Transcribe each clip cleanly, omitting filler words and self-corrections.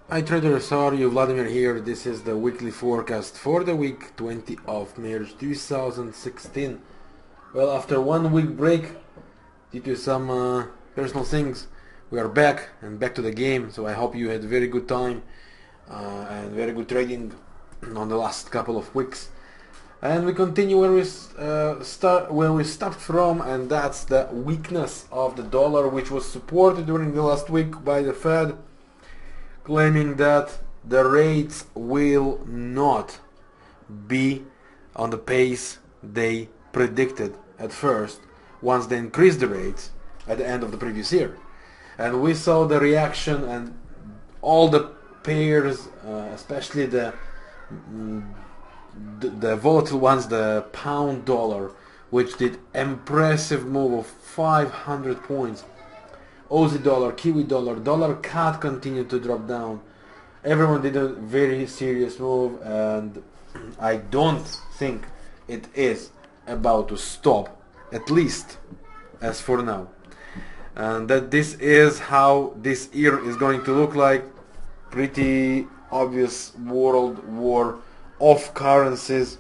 Hi traders, how are you? Vladimir here. This is the weekly forecast for the week 20 of March 2016. Well, after 1 week break due to some personal things, we are back and back to the game. So I hope you had a very good time and very good trading on the last couple of weeks. And we continue where we stopped from, and that's the weakness of the dollar, which was supported during the last week by the Fed, claiming that the rates will not be on the pace they predicted at first once they increased the rates at the end of the previous year. And we saw the reaction, and all the pairs, especially the volatile ones, the pound dollar, which did impressive move of 500 points. Aussie dollar, Kiwi dollar, dollar CAD continued to drop down. Everyone did a very serious move, and I don't think it is about to stop, at least as for now. And that this is how this year is going to look like. Pretty obvious world war of currencies.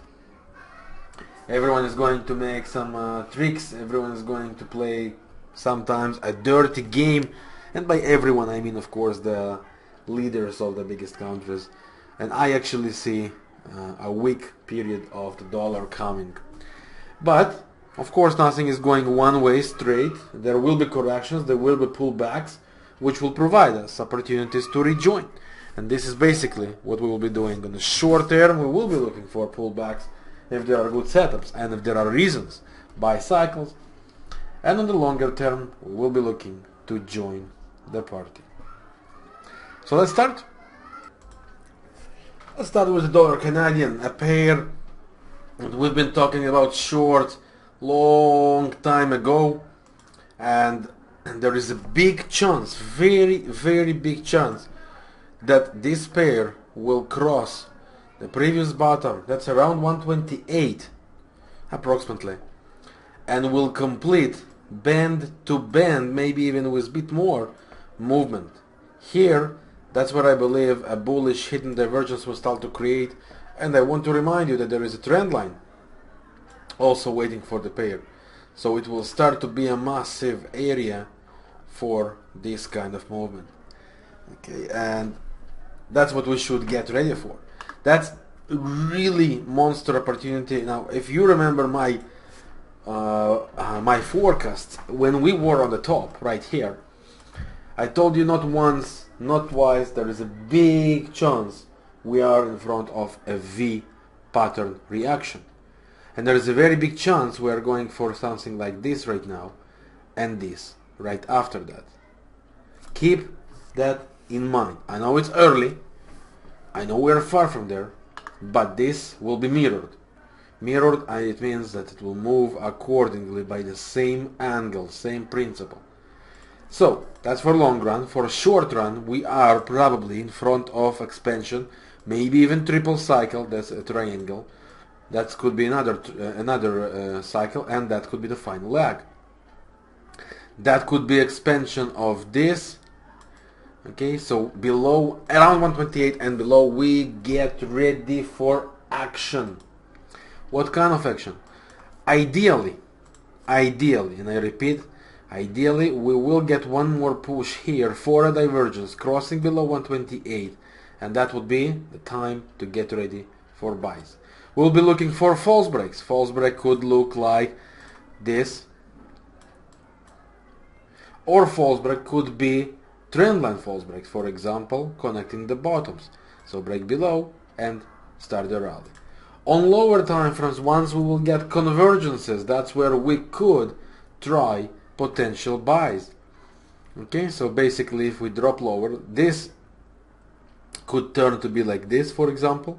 Everyone is going to make some tricks. Everyone is going to play sometimes a dirty game, and by everyone I mean, of course, the leaders of the biggest countries. And I actually see a weak period of the dollar coming. But of course nothing is going one way straight. There will be corrections, there will be pullbacks, which will provide us opportunities to rejoin. And this is basically what we will be doing. On the short term, we will be looking for pullbacks if there are good setups and if there are reasons, buy cycles. And on the longer term, we will be looking to join the party. So let's start. Let's start with the dollar Canadian, a pair that we've been talking about short long time ago, and there is a big chance, very big chance, that this pair will cross the previous bottom, that's around 128 approximately, and will complete band to band, maybe even with a bit more movement. Here, that's where I believe a bullish hidden divergence will start to create, and I want to remind you that there is a trend line also waiting for the pair. So it will start to be a massive area for this kind of movement. Okay, and that's what we should get ready for. That's really monster opportunity. Now, if you remember my forecast when we were on the top right here, I told you not once, not twice, there is a big chance we are in front of a V pattern reaction, and there is a very big chance we are going for something like this right now and this right after that. Keep that in mind. I know it's early, I know we're far from there, but this will be mirrored. Mirrored, it means that it will move accordingly by the same angle, same principle. So that's for long run. For a short run, we are probably in front of expansion, maybe even triple cycle. That's a triangle. That could be another cycle, and that could be the final leg. That could be expansion of this. Okay, so below, around 128 and below, we get ready for action. What kind of action? Ideally, and I repeat, ideally, we will get one more push here for a divergence crossing below 128, and that would be the time to get ready for buys. We'll be looking for false breaks. False break could look like this, or false break could be trendline false breaks, for example, connecting the bottoms. So break below and start the rally. On lower time frames, once we will get convergences, that's where we could try potential buys. Okay, so basically if we drop lower, this could turn to be like this, for example.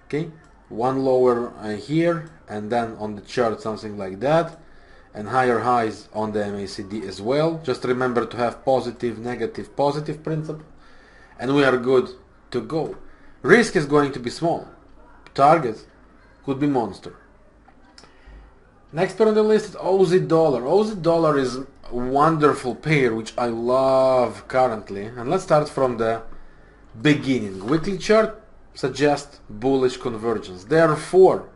Okay, one lower here, and then on the chart something like that, and higher highs on the MACD as well. Just remember to have positive, negative, positive principle, and we are good to go. Risk is going to be small. Target could be monster. Next pair on the list is Aussie Dollar. Aussie Dollar is a wonderful pair which I love currently. And let's start from the beginning. Weekly chart suggests bullish convergence. Therefore,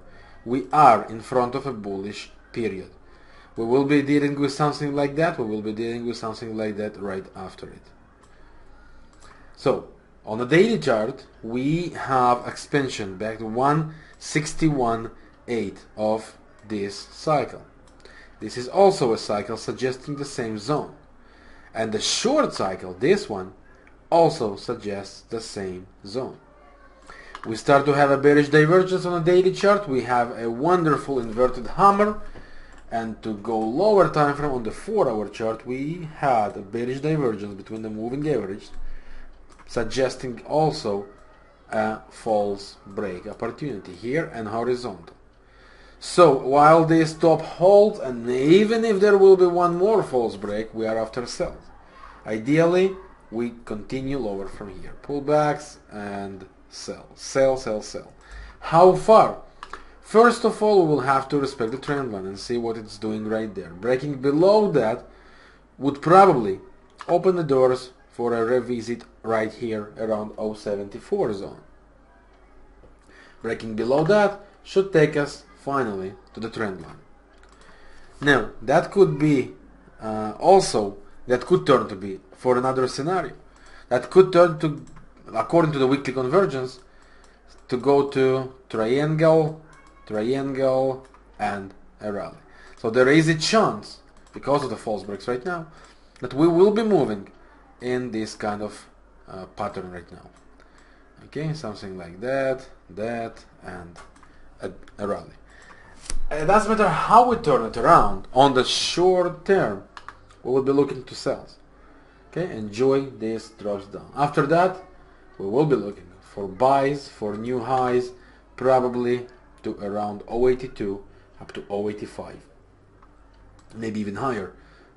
we are in front of a bullish period. We will be dealing with something like that. We will be dealing with something like that right after it. So, on the daily chart, we have expansion back to 161.8 of this cycle. This is also a cycle suggesting the same zone. And the short cycle, this one, also suggests the same zone. We start to have a bearish divergence on a daily chart. We have a wonderful inverted hammer. And to go lower time frame on the 4-hour chart, we had a bearish divergence between the moving average, suggesting also a false break opportunity here and horizontal. So while this top holds, and even if there will be one more false break, we are after sells. Ideally, we continue lower from here. Pullbacks and sell. Sell, sell, sell. How far? First of all, we will have to respect the trend line and see what it's doing right there. Breaking below that would probably open the doors for a revisit right here around 0.74 zone. Breaking below that should take us finally to the trend line. Now, that could be that could turn to be for another scenario. That could turn to, according to the weekly convergence, to go to triangle, and a rally. So there is a chance, because of the false breaks right now, that we will be moving in this kind of pattern right now. Okay, something like that, and a rally. It doesn't matter how we turn it around. On the short term, we will be looking to sells. Okay, enjoy this drops down. After that, we will be looking for buys, for new highs, probably to around 0.82 up to 0.85, maybe even higher,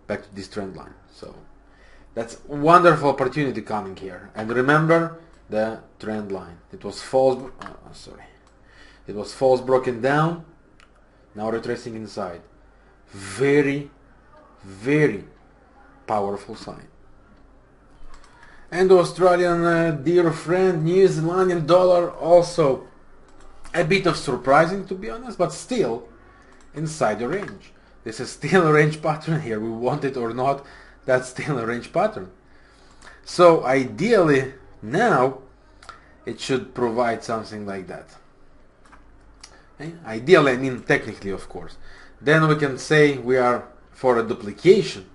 back to this trend line. So that's a wonderful opportunity coming here. And remember the trend line. It was false. It was false broken down. Now retracing inside. Very, very powerful sign. And Australian dear friend, New Zealandian dollar, also a bit of surprising, to be honest, but still inside the range. This is still a range pattern here. We want it or not, that's still a range pattern. So ideally now it should provide something like that. Okay? Ideally, I mean technically, of course. Then we can say we are for a duplication,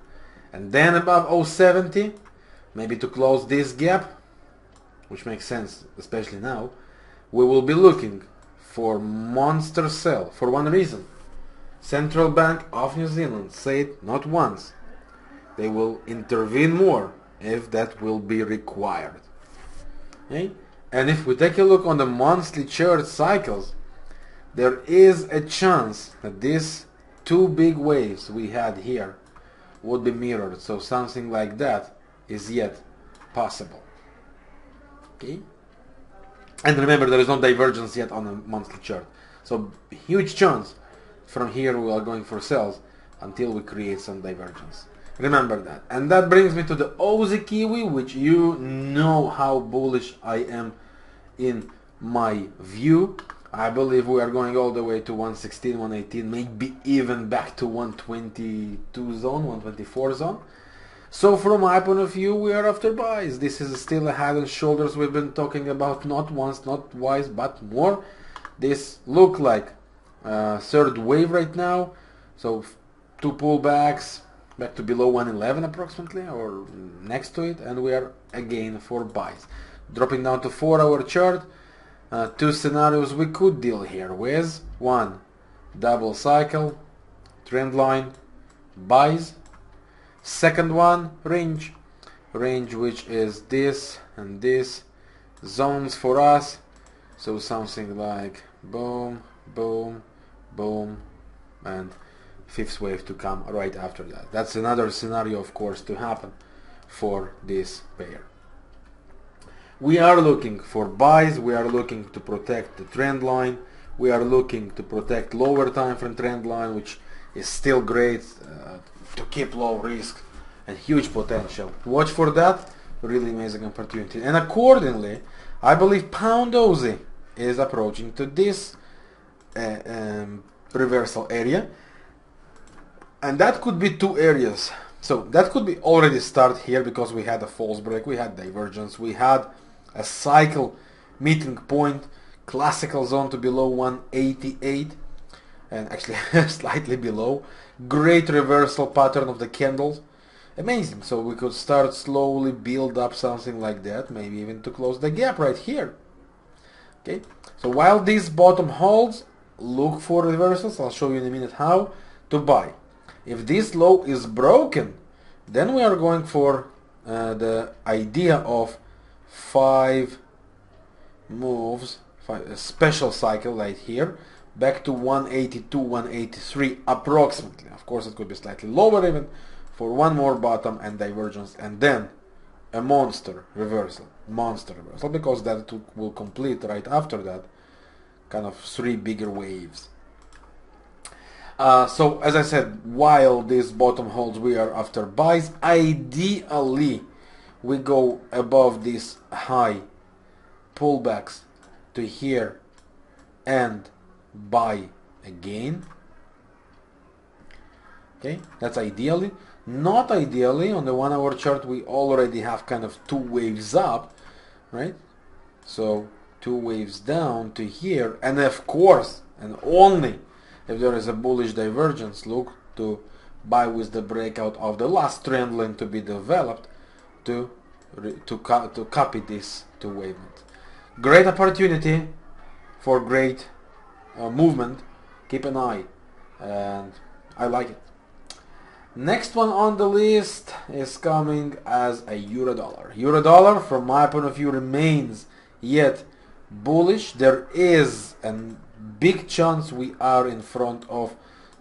and then above 0.70, maybe to close this gap, which makes sense especially now, we will be looking for monster sell for one reason. Central Bank of New Zealand said not once they will intervene more if that will be required. Okay? And if we take a look on the monthly chart cycles, there is a chance that these two big waves we had here would be mirrored. So something like that is yet possible. Okay? And remember, there is no divergence yet on the monthly chart. So huge chance from here we are going for sells until we create some divergence. Remember that. And that brings me to the Aussie Kiwi, which you know how bullish I am in my view. I believe we are going all the way to 116, 118, maybe even back to 122 zone, 124 zone. So from my point of view, we are after buys. This is still a head and shoulders we've been talking about not once, not twice, but more. This look like third wave right now. So two pullbacks back to below 111 approximately, or next to it, and we are again for buys. Dropping down to 4-hour chart, two scenarios we could deal here with. One, double cycle, trend line, buys. Second one, range which is this and this, zones for us. So something like boom, boom, boom, and fifth wave to come right after that. That's another scenario, of course, to happen for this pair. We are looking for buys. We are looking to protect the trend line. We are looking to protect lower time frame trend line, which is still great to keep low risk and huge potential. Watch for that. really amazing opportunity. And accordingly, I believe pound Aussie is approaching to this reversal area, and that could be two areas. So that could be already start here because we had a false break, we had divergence, we had a cycle meeting point, classical zone to below 188, and actually slightly below. Great reversal pattern of the candles, amazing. So we could start slowly build up something like that, maybe even to close the gap right here. Okay, so while this bottom holds, look for reversals. I'll show you in a minute how to buy. If this low is broken, then we are going for the idea of 5 moves, a special cycle right here, back to 182, 183 approximately. Of course, it could be slightly lower even, for one more bottom and divergence, and then a monster reversal, because that will complete right after that, kind of 3 bigger waves. So as I said, while this bottom holds, we are after buys. Ideally, we go above this high pullbacks to here and buy again. Okay, that's ideally. Not ideally, on the 1 hour chart we already have kind of 2 waves up, right? So 2 waves down to here, and of course, and only if there is a bullish divergence, look to buy with the breakout of the last trend line to be developed to copy this to wavement. Great opportunity for great movement. Keep an eye, and I like it. Next one on the list is coming as a euro dollar. Euro dollar, from my point of view, remains yet bullish. There is a big chance we are in front of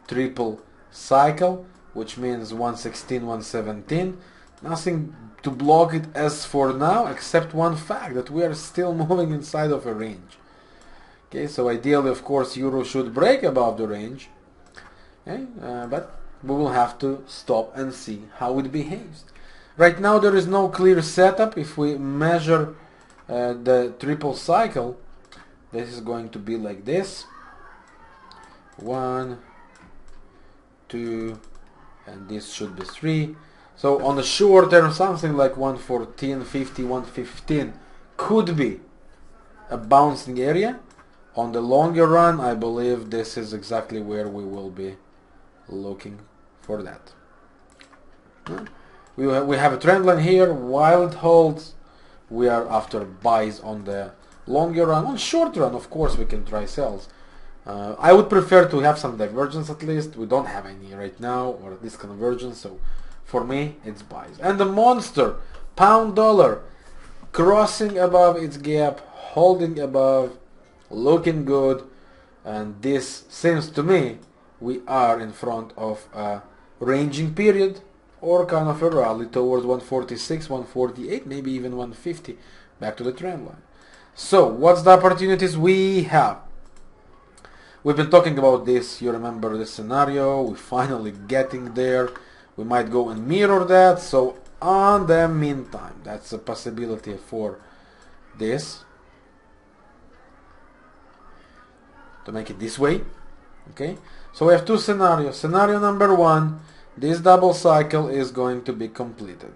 triple cycle, which means 116, 117. Nothing to block it as for now, except one fact, that we are still moving inside of a range. Okay, so ideally, of course, euro should break above the range. Okay, but we will have to stop and see how it behaves. Right now there is no clear setup. If we measure the triple cycle, this is going to be like this. 1, 2, and this should be 3. So on the short term, something like 114.50, 115 could be a bouncing area. On the longer run, I believe this is exactly where we will be looking for that. We have a trend line here. While it holds, we are after buys on the longer run. On short run, of course, we can try sells. I would prefer to have some divergence at least. We don't have any right now, or this convergence, so for me it's buys. And the monster pound dollar, crossing above its gap, holding above, looking good, and this seems to me we are in front of a ranging period, or kind of a rally towards 146, 148, maybe even 150, back to the trend line. So what's the opportunities we have? We've been talking about this, you remember this scenario, we're finally getting there. We might go and mirror that, so on the meantime, that's a possibility for this, to make it this way. Okay, so we have 2 scenarios. Scenario number 1, this double cycle is going to be completed.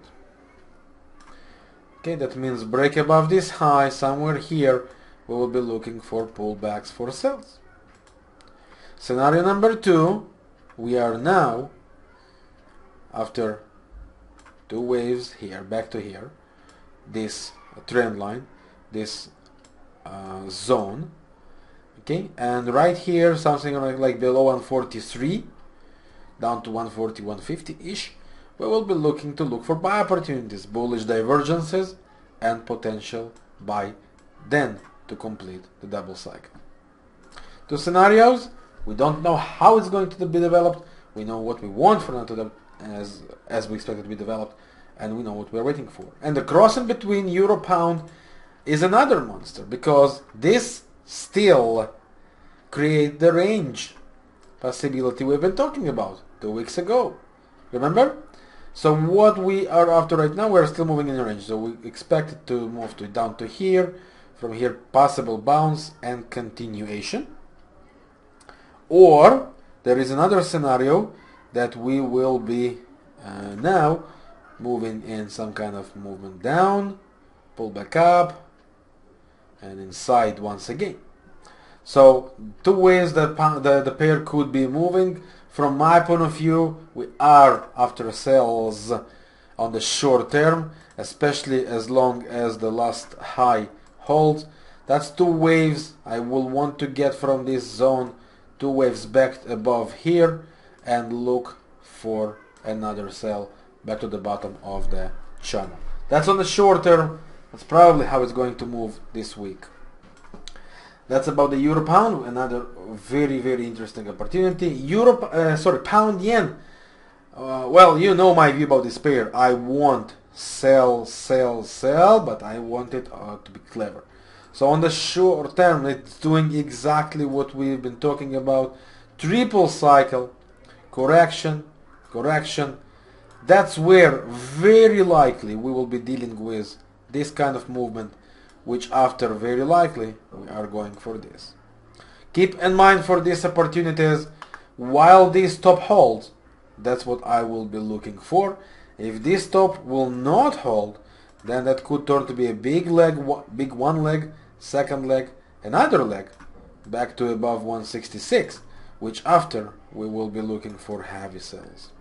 Okay, that means break above this high, somewhere here, we will be looking for pullbacks for sales. Scenario number 2, we are now, after 2 waves here, back to here, this trend line, this zone, okay, and right here something like below 143 down to 140, 150 ish, we will be looking for buy opportunities, bullish divergences, and potential buy then to complete the double cycle. 2 scenarios. We don't know how it's going to be developed. We know what we want for it to as we expect it to be developed, and we know what we're waiting for. And the cross in between euro pound is another monster, because this still create the range possibility we've been talking about 2 weeks ago. Remember? So what we are after right now, we're still moving in a range. So we expect it to move down to here. From here, possible bounce and continuation. Or there is another scenario that we will be now moving in some kind of movement down, pull back up, and inside once again. So two ways the pair could be moving. From my point of view, we are after sales on the short term, especially as long as the last high holds. That's two waves I will want to get from this zone, two waves back above here, and look for another sell back to the bottom of the channel. That's on the short term. That's probably how it's going to move this week. That's about the euro pound, another very interesting opportunity. Pound yen. Well, you know my view about this pair. I want sell, but I want it to be clever. So on the short term, it's doing exactly what we've been talking about. Triple cycle, correction. That's where very likely we will be dealing with this kind of movement, which after very likely we are going for this. Keep in mind for these opportunities, while this top holds, that's what I will be looking for. If this top will not hold, then that could turn to be a big one leg, second leg, another leg, back to above 166, which after we will be looking for heavy sells.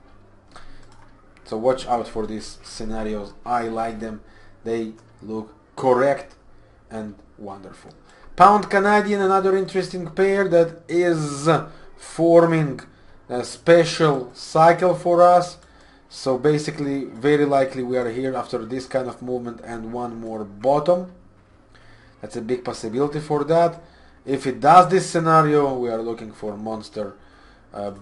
So watch out for these scenarios. I like them. They look correct and wonderful. Pound Canadian, another interesting pair that is forming a special cycle for us. So basically, very likely we are here after this kind of movement and one more bottom. That's a big possibility for that. If it does this scenario, we are looking for monster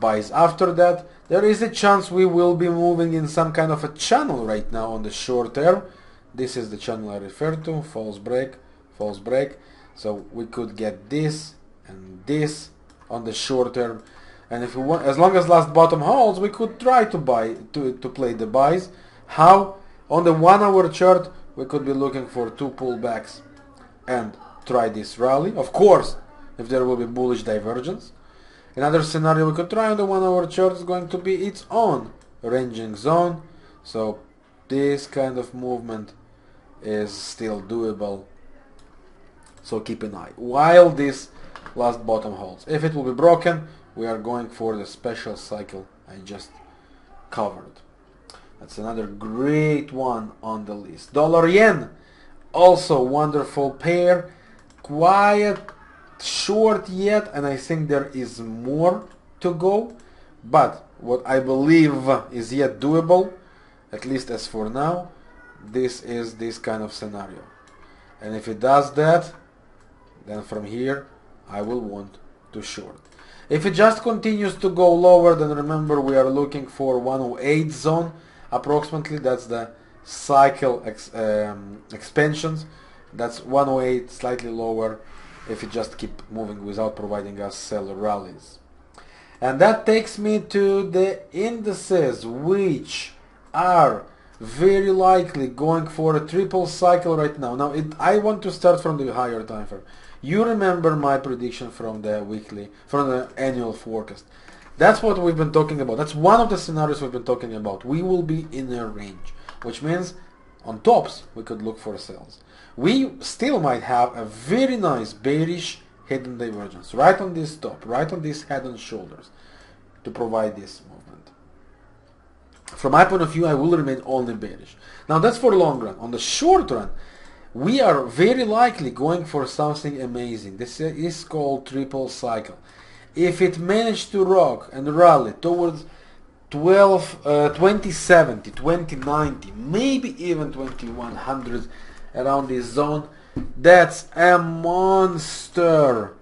buys after that. There is a chance we will be moving in some kind of a channel right now on the short term. This is the channel I refer to, false break. So we could get this and this on the short term, and if we want, as long as last bottom holds, we could try to play the buys. How? On the 1 hour chart, we could be looking for two pullbacks and try this rally. Of course, if there will be bullish divergence. Another scenario we could try on the 1 hour chart is going to be its own ranging zone. So this kind of movement is still doable. So keep an eye while this last bottom holds. If it will be broken, we are going for the special cycle I just covered. That's another great one on the list. Dollar yen, also wonderful pair. Quiet, short yet, and I think there is more to go. But what I believe is yet doable, at least as for now, this is this kind of scenario. And if it does that, then from here I will want to short. If it just continues to go lower, then remember we are looking for 108 zone approximately. That's the cycle expansions. That's 108, slightly lower, if it just keep moving without providing us seller rallies. And that takes me to the indices, which are very likely going for a triple cycle right now. Now I want to start from the higher time frame. You remember my prediction from the annual forecast. That's what we've been talking about. That's one of the scenarios we've been talking about. We will be in a range, which means on tops we could look for sales. We still might have a very nice bearish hidden divergence right on this top, right on this head and shoulders to provide this movement. From my point of view, I will remain only bearish. Now that's for long run. On the short run, we are very likely going for something amazing. This is called triple cycle. If it managed to rock and rally towards 2070, 2090, maybe even 2100 around this zone, that's a monster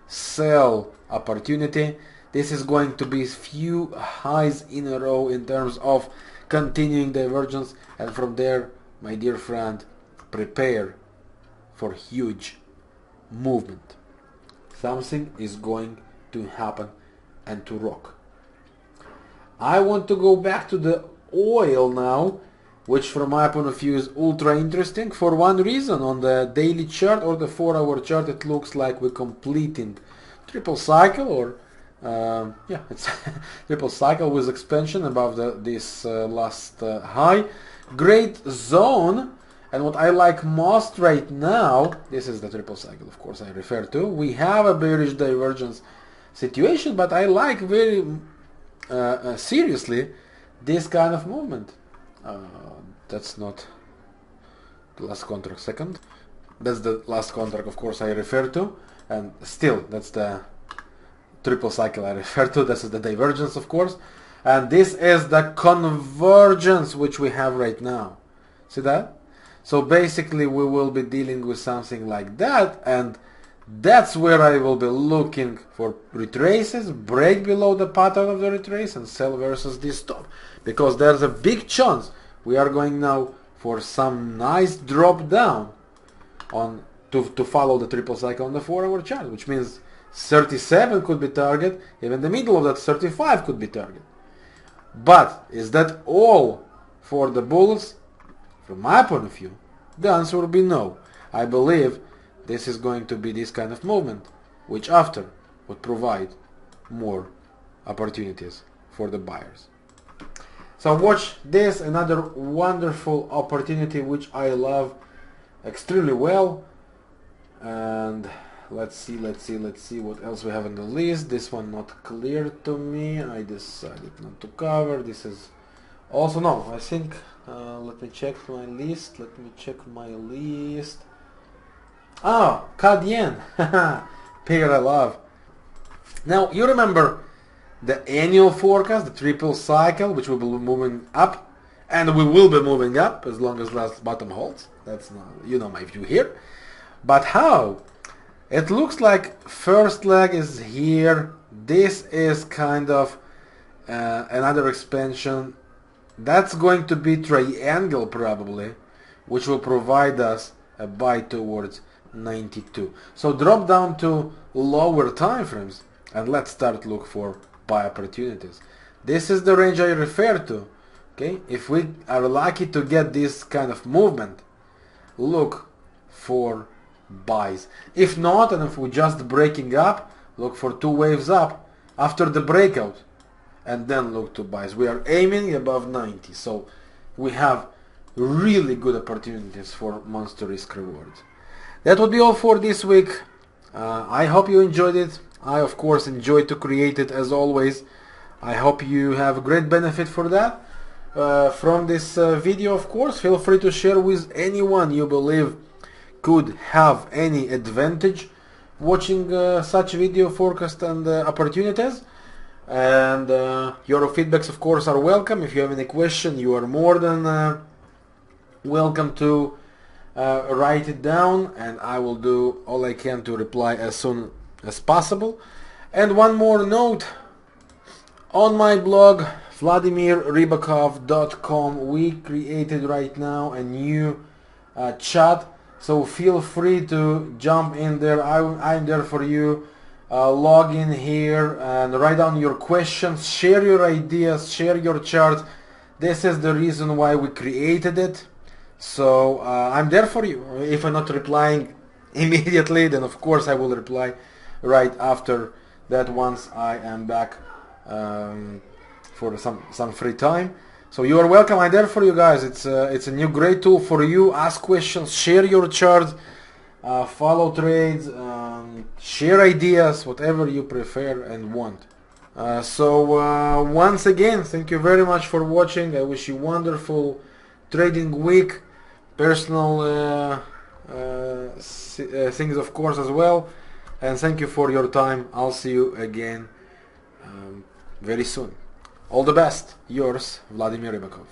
sell opportunity. This is going to be few highs in a row in terms of continuing divergence, and from there, my dear friend, prepare for huge movement. Something is going to happen and to rock. I want to go back to the oil now, which from my point of view is ultra interesting for one reason. On the daily chart or the 4-hour chart, it looks like we're completing triple cycle, or yeah, it's triple cycle with expansion above this last high. Great zone. And what I like most right now, this is the triple cycle, of course, I refer to. We have a bearish divergence situation, but I like very seriously this kind of movement. That's not the last contract, second. That's the last contract, of course, I refer to. And still, that's the triple cycle I refer to. This is the divergence, of course. And this is the convergence which we have right now. See that? So basically we will be dealing with something like that, and that's where I will be looking for retraces, break below the pattern of the retrace, and sell versus this stop. Because there's a big chance we are going now for some nice drop down on to follow the triple cycle on the 4-hour chart, which means 37 could be target, even the middle of that 35 could be target. But is that all for the bulls? From my point of view, the answer will be no. I believe this is going to be this kind of movement, which after would provide more opportunities for the buyers. So watch this, another wonderful opportunity which I love extremely well. And let's see what else we have on the list. This one not clear to me. I decided not to cover. This is also no. I think let me check my list. Oh, CAD yen. Pair I love. Now you remember the annual forecast, the triple cycle, which will be moving up, and we will be moving up as long as last bottom holds. That's not, you know, my view here. But how? It looks like first leg is here. This is kind of another expansion. That's going to be triangle probably, which will provide us a buy towards 92. So drop down to lower time frames and let's start look for buy opportunities. This is the range I refer to. Okay, if we are lucky to get this kind of movement, look for buys. If not, and if we're just breaking up, look for two waves up after the breakout and then look to buys. We are aiming above 90, so we have really good opportunities for monster risk rewards. That would be all for this week. I hope you enjoyed it. I of course enjoyed to create it as always. I hope you have a great benefit for that from this video. Of course, feel free to share with anyone you believe could have any advantage watching such video forecast and opportunities. And your feedbacks of course are welcome. If you have any question, you are more than welcome to write it down, and I will do all I can to reply as soon as possible. And one more note, on my blog VladimirRibakov.com we created right now a new chat, so feel free to jump in there. I'm there for you. Log in here and write down your questions, share your ideas, share your charts. This is the reason why we created it. So I'm there for you. If I'm not replying immediately, then of course I will reply right after that once I am back for some free time. So you are welcome. I'm there for you guys. It's a new great tool for you. Ask questions, share your charts, follow trades, share ideas, whatever you prefer and want. So once again, thank you very much for watching. I wish you wonderful trading week, personal things of course as well, and thank you for your time. I'll see you again very soon. All the best. Yours, Vladimir Ribakov.